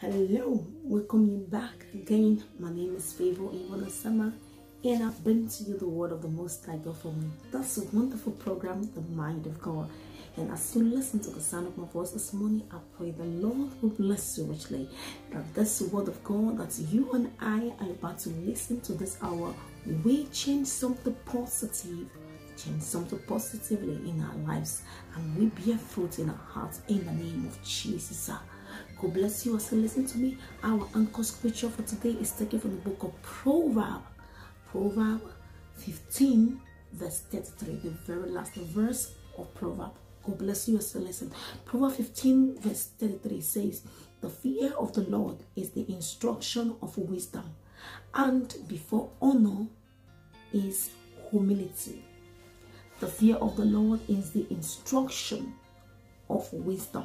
Hello, welcome you back again. My name is Favor Iwanasama, and I bring to you the word of the Most High God from that's a wonderful program, The Mind of God. And as you listen to the sound of my voice this morning, I pray the Lord will bless you richly. That this word of God that you and I are about to listen to this hour will change something positive, change something positively in our lives, and we bear fruit in our hearts in the name of Jesus. God bless you as you listen to me. Our anchor scripture for today is taken from the book of Proverbs. Proverbs 15 verse 33, the very last verse of Proverbs. God bless you as you listen. Proverbs 15 verse 33 says, "The fear of the Lord is the instruction of wisdom, and before honor is humility." The fear of the Lord is the instruction of wisdom,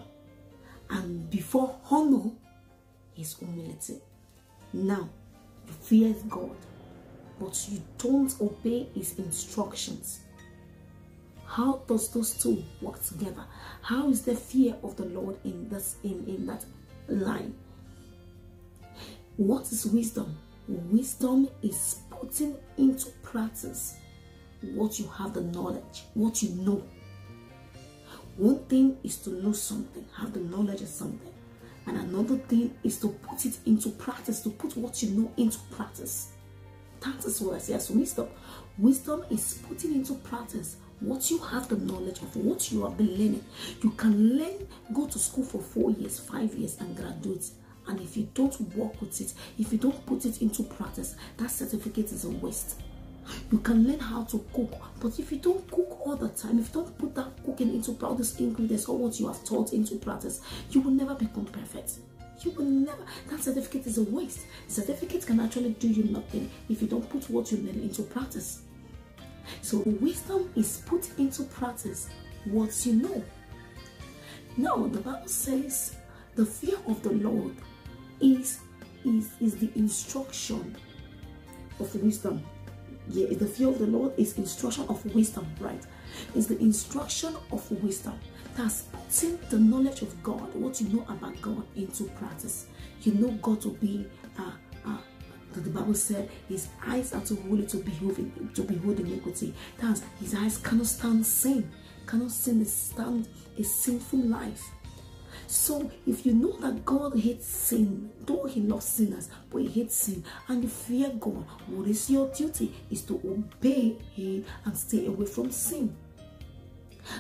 and before honor is humility. Now, you fear God, but you don't obey his instructions. How does those two work together? How is the fear of the Lord in that line? What is wisdom? Wisdom is putting into practice what you have the knowledge, what you know. One thing is to know something, have the knowledge of something, and another thing is to put it into practice, to put what you know into practice. That is what I say as wisdom. Wisdom is putting into practice what you have the knowledge of, what you have been learning. You can learn, go to school for 4 years, 5 years, and graduate. And if you don't work with it, if you don't put it into practice, that certificate is a waste. You can learn how to cook, but if you don't cook all the time, if you don't put that cooking into practice, ingredients or what you have taught into practice, you will never become perfect. You will never. That certificate is a waste. Certificate can actually do you nothing if you don't put what you learn into practice. So wisdom is put into practice what you know. Now the Bible says the fear of the Lord is the instruction of wisdom. Yeah, the fear of the Lord is instruction of wisdom, right? It's the instruction of wisdom. That's putting the knowledge of God, what you know about God, into practice. You know God to be, the Bible said, his eyes are too holy to behold iniquity. That's his eyes cannot stand sin, cannot stand a sinful life. So if you know that God hates sin, though he loves sinners, but he hates sin, and you fear God, what is your duty? Is to obey him and stay away from sin.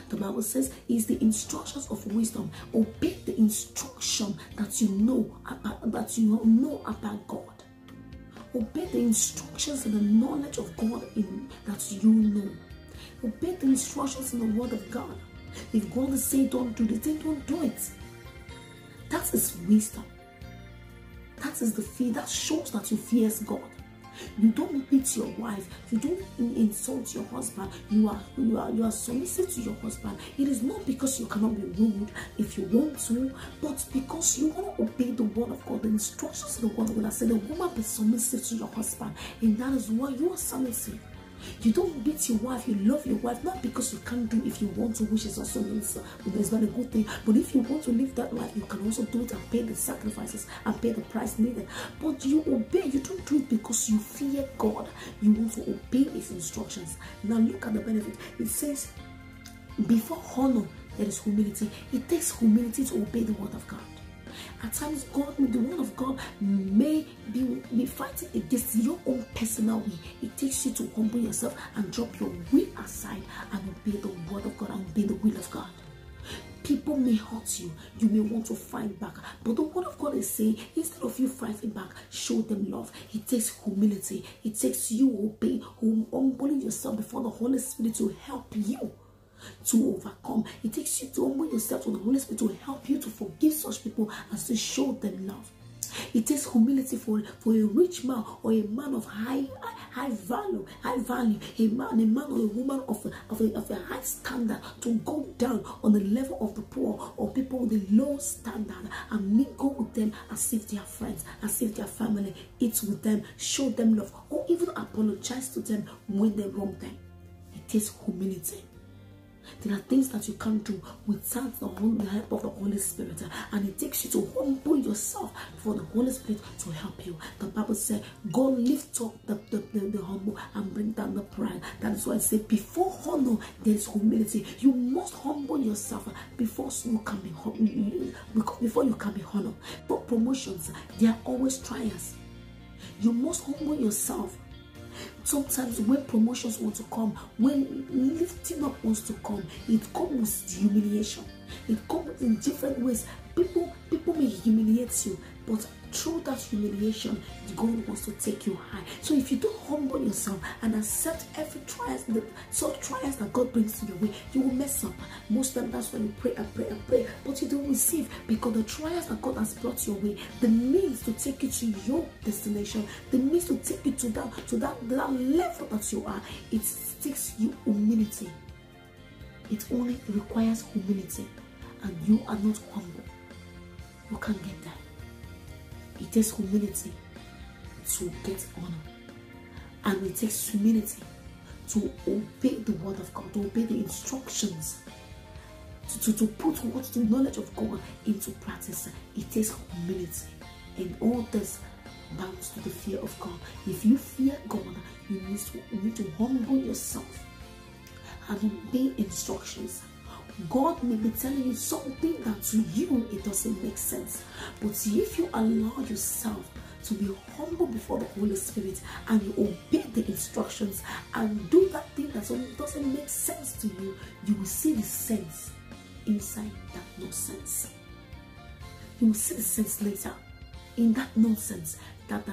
The Bible says is the instructions of wisdom. Obey the instruction that you know about God. Obey the instructions and the knowledge of God that you know. Obey the instructions in the word of God. If God is saying don't do this, then don't do it. That is wisdom. That is the fear that shows that you fear God. You don't beat your wife. You don't insult your husband. You are submissive to your husband. It is not because you cannot be rude if you want to, but because you want to obey the word of God, the instructions of the word of God. I said the woman be submissive to your husband, and that is why you are submissive. You don't beat your wife, you love your wife, not because you can't do if you want to, which is also it's not a good thing. But if you want to live that life, you can also do it and pay the sacrifices and pay the price needed. But you obey, you don't do it because you fear God. You want to obey his instructions. Now look at the benefit. It says, before honor, there is humility. It takes humility to obey the word of God. At times, the word of God may be fighting against your own personal will. It takes you to humble yourself and drop your will aside and obey the word of God and obey the will of God. People may hurt you. You may want to fight back. But the word of God is saying, instead of you fighting back, show them love. It takes humility. It takes you humbling yourself before the Holy Spirit to help you to overcome. It takes you to humble yourself to the Holy Spirit to help you to forgive such people and to show them love. It takes humility for a rich man or a man of high value, a man or a woman of a high standard to go down on the level of the poor or people with a low standard and mingle with them as if they are friends, as if they are family, eat with them, show them love, or even apologize to them when they wrong them. It takes humility. There are things that you can't do without the help of the Holy Spirit. And it takes you to humble yourself for the Holy Spirit to help you. The Bible said, God lift up the humble and bring down the pride. That is why I say, before honor, there is humility. You must humble yourself before you can be honored. For promotions, there are always trials. You must humble yourself. Sometimes when promotions want to come, when lifting up wants to come, it comes with humiliation. It comes in different ways. People may humiliate you, but through that humiliation, God wants to take you high. So if you don't humble yourself and accept every trials that God brings to your way, you will mess up. Most of them, that's why you pray and pray and pray, but you don't receive, because the trials that God has brought your way, the means to take you to your destination, the means to take you to that level that you are, it takes you humility. It only requires humility, and you are not humble, you can't get there. It takes humility to get honor, and it takes humility to obey the word of God, to obey the instructions, to put what the knowledge of God into practice. It takes humility, and all this bounds to the fear of God. If you fear God, you need to humble yourself and obey instructions. God may be telling you something that to you it doesn't make sense, but if you allow yourself to be humble before the Holy Spirit and you obey the instructions and do that thing that doesn't make sense to you, you will see the sense inside that nonsense. You will see the sense later in that nonsense that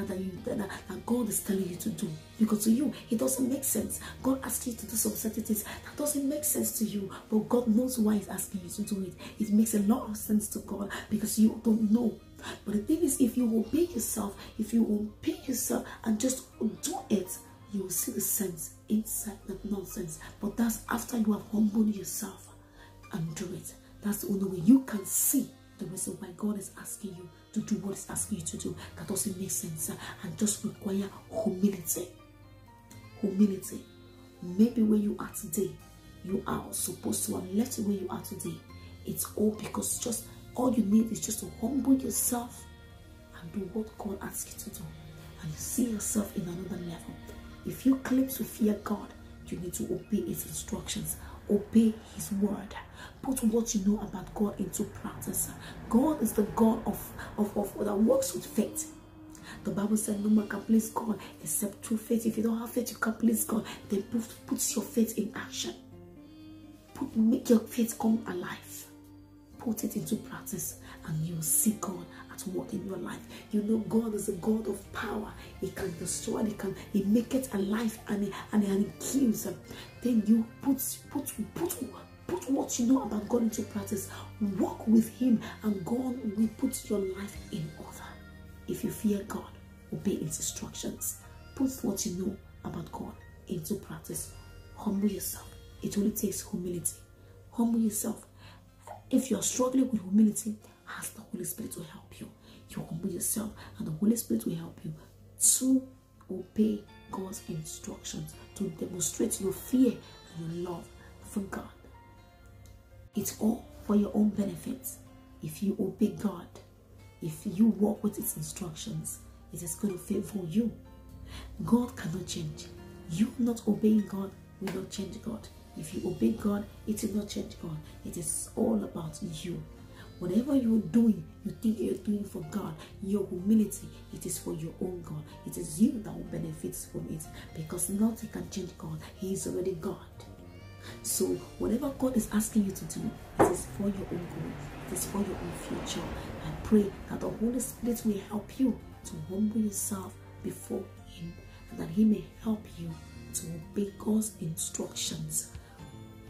God is telling you to do, because to you it doesn't make sense. God asks you to do some certain things that doesn't make sense to you, but God knows why He's asking you to do it. It makes a lot of sense to God because you don't know. But the thing is, if you obey yourself and just do it, you will see the sense inside that nonsense. But that's after you have humbled yourself and do it. That's the only way you can see the reason why God is asking you to do what He's asking you to do. That doesn't make sense and just require humility. Humility. Maybe where you are today, you are supposed to have left where you are today. It's all because just all you need is just to humble yourself and do what God asks you to do, and you see yourself in another level. If you claim to fear God, you need to obey His instructions, obey His word, put what you know about God into practice. God is the God of that works with faith. The Bible said no man can please God except through faith. If you don't have faith, you can't please God. Then put your faith in action. Make your faith come alive. Put it into practice, and you will see God at work in your life. You know God is a God of power. He can destroy, He make it alive, and He kills. Then you put what you know about God into practice. Walk with Him, and God will put your life in order. If you fear God, obey His instructions. Put what you know about God into practice. Humble yourself. It only takes humility. Humble yourself. If you're struggling with humility, ask the Holy Spirit to help you. You humble yourself, and the Holy Spirit will help you to obey God's instructions, to demonstrate your fear and your love for God. It's all for your own benefit. If you obey God, if you walk with His instructions, it is going to favor you. God cannot change. You not obeying God will not change God. If you obey God, it will not change God. It is all about you. Whatever you're doing, you think you're doing for God, your humility, it is for your own God. It is you that will benefit from it, because nothing can change God. He is already God. So whatever God is asking you to do, it is for your own good. It is for your own future. I pray that the Holy Spirit will help you to humble yourself before Him, and that He may help you to obey God's instructions.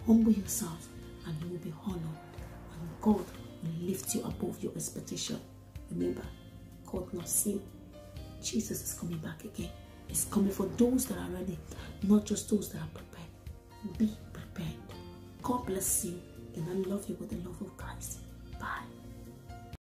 Humble yourself, and you will be honored, and God will lift you above your expectation. Remember, God loves you. Jesus is coming back again. He's coming for those that are ready, not just those that are prepared. Be prepared. God bless you, and I love you with the love of Christ. Bye.